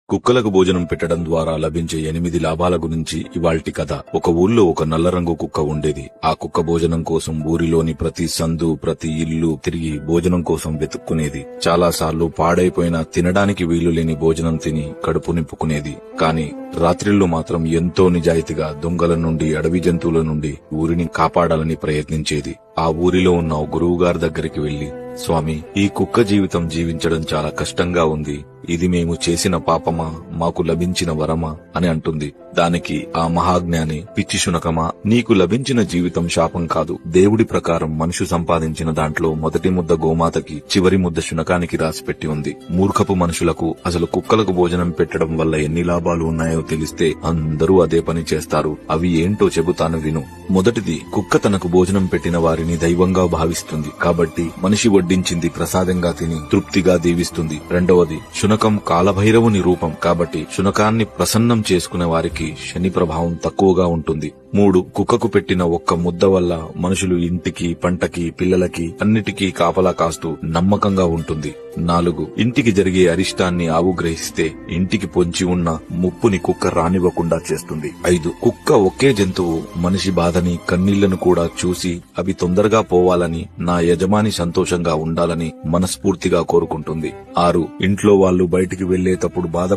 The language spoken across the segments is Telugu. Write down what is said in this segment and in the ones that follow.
కుక్కలకు భోజనం పెట్టడం ద్వారా లభించే 8 లాభాల గురించి ఇవాల్టి కథ. ఒక ఊళ్ళో ఒక నల్ల రంగు కుక్క ఉండేది. ఆ కుక్క భోజనం కోసం ఊరిలోని ప్రతి సందు, ప్రతి ఇల్లు తిరిగి భోజనం కోసం వెతుక్కునేది. చాలాసార్లు పాడైపోయిన, తినడానికి వీలు లేని భోజనం తిని కడుపు నింపుకునేది. కాని రాత్రిళ్లు మాత్రం ఎంతో నిజాయితీగా దొంగల నుండి, అడవి జంతువుల నుండి ఊరిని కాపాడాలని ప్రయత్నించేది. ఆ ఊరిలో ఉన్న ఓ గురువుగారి దగ్గరికి వెళ్లి, స్వామి, ఈ కుక్క జీవితం జీవించడం చాలా కష్టంగా ఉంది. ఇది మేము చేసిన పాపమా, మాకు లభించిన వరమా అని అంటుంది. దానికి ఆ మహాజ్ఞాని, పిచ్చి శునకమా, నీకు లభించిన జీవితం శాపం కాదు. దేవుడి ప్రకారం మనిషి సంపాదించిన దాంట్లో మొదటి ముద్ద గోమాతకి, చివరి ముద్ద శునకానికి రాసిపెట్టి ఉంది. మూర్ఖపు మనుషులకు అసలు కుక్కలకు భోజనం పెట్టడం వల్ల ఎన్ని లాభాలు ఉన్నాయో తెలిస్తే అందరూ అదే పని చేస్తారు. అవి ఏంటో చెబుతాను విను. మొదటిది, కుక్క తనకు భోజనం పెట్టిన వారిని దైవంగా భావిస్తుంది కాబట్టి మనిషి వడ్డించింది ప్రసాదంగా తిని తృప్తిగా దీవిస్తుంది. రెండవది, శునకం కాలభైరవుని రూపం కాబట్టి శునకాన్ని ప్రసన్నం చేసుకునే వారికి శని ప్రభావం తక్కువగా ఉంటుంది. 3, కుక్కకు పెట్టిన ఒక్క ముద్ద వల్ల మనుషులు ఇంటికి, పంటకి, పిల్లలకి అన్నిటికీ కాపలా కాస్తూ నమ్మకంగా ఉంటుంది. 4, ఇంటికి జరిగే అరిష్టాన్ని ఆవు గ్రహిస్తే ఇంటికి పొంచి ఉన్న ముప్పుని కుక్క రానివ్వకుండా చేస్తుంది. 5, కుక్క ఒకే జంతువు మనిషి బాధని, కన్నీళ్లను కూడా చూసి అవి తొందరగా పోవాలని, నా యజమాని సంతోషంగా ఉండాలని మనస్ఫూర్తిగా కోరుకుంటుంది. 6, ఇంట్లో వాళ్ళు బయటికి వెళ్లేటప్పుడు బాధ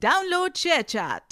Download ShareChat.